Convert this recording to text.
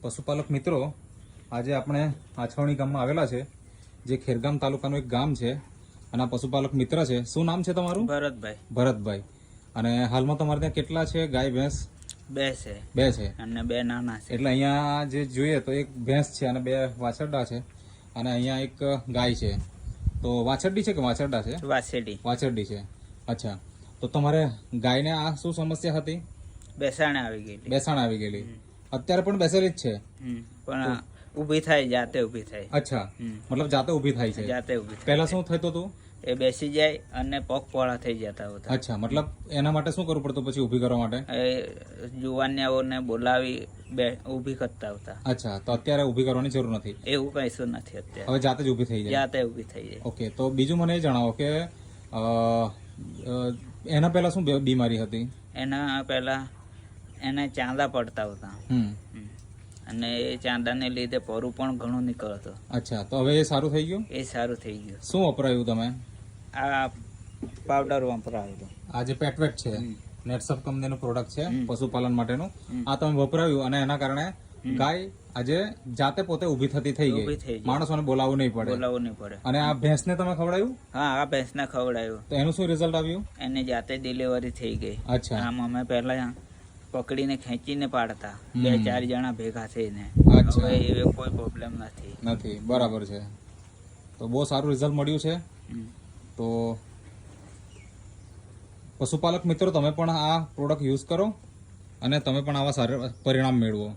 પશુપાલક મિત્રો, આજે આપણે આછવણી ગામમાં આવેલા છે, જે ખેરગામ તાલુકાનું એક ગામ છે. અને આ પશુપાલક મિત્ર છે. શું નામ છે તમારું? ભરતભાઈ. ભરતભાઈ. અને હાલમાં તમારે ત્યાં કેટલા છે ગાય ભેંસ? બે છે અને બે નાના છે. એટલે અહીંયા જે જોઈએ તો એક ભેંસ છે અને બે વાછરડા છે, અને અહીંયા એક ગાય છે. તો વાછરડી છે કે વાછરડા છે? વાછરડી છે. અચ્છા, તો તમારે ગાયને આ શું સમસ્યા હતી? બેસાણ આવી ગયેલી. અત્યારે પણ બેસેલી જ છે, પણ ઊભી થાય, જાતે ઊભી થાય. અચ્છા, મતલબ જાતે ઊભી થાય છે. જાતે ઊભી થાય. પહેલા શું થતું હતું? એ બેસી જાય અને પગ પોળા થઈ જતા હતા. અચ્છા, મતલબ એના માટે શું કરવું પડતું પછી ઊભી કરવા માટે? એ જુવાનિયાઓને બોલાવી ઊભી કરતા હતા. અચ્છા, તો અત્યારે ઊભી કરવાની જરૂર નથી? એવું કઈશું નથી અત્યારે. હવે જાતે જ ઊભી થઈ જાય? જાતે ઊભી થઈ જાય. ઓકે, તો બીજું મને એ જણાવો કે એના પહેલા શું બીમારી હતી? એના પહેલા એને ચાંદા પડતા હતા, અને એ ચાંદાને લીધે પરું પણ ઘણું નીકળતું. અચ્છા, તો હવે એ સારું થઈ ગયું? એ સારું થઈ ગયું. શું વપરાયું તમે? આ પાવડર વપરાયું. આ જે પેટવેટ છે, નેટસફ કંપનીનું પ્રોડક્ટ છે પશુપાલન માટેનું. આ તમે વપરાયું અને એના કારણે ગાય આજે જાતે પોતે ઊભી થતી થઈ ગઈ. માણસોને બોલાવવું નહીં પડે. અને આ ભેંસને તમે ખવડાવ્યું? હા, આ ભેંસને ખવડાવ્યું. તો એનું શું રિઝલ્ટ આવ્યું? એને જાતે ડિલિવરી થઈ ગઈ. અચ્છા. આમ અમે પહેલા પકડીને ખેંચીને પાડતા, 2-4 જણા ભેગા થઈને. અચ્છા, હવે કોઈ પ્રોબ્લેમ નથી. બરાબર છે. તો બહુ સારું રિઝલ્ટ મળ્યું છે. તો પશુપાલક મિત્રો, તમે પણ આ પ્રોડક્ટ યુઝ કરો અને તમે પણ આવા સારા પરિણામ મેળવો.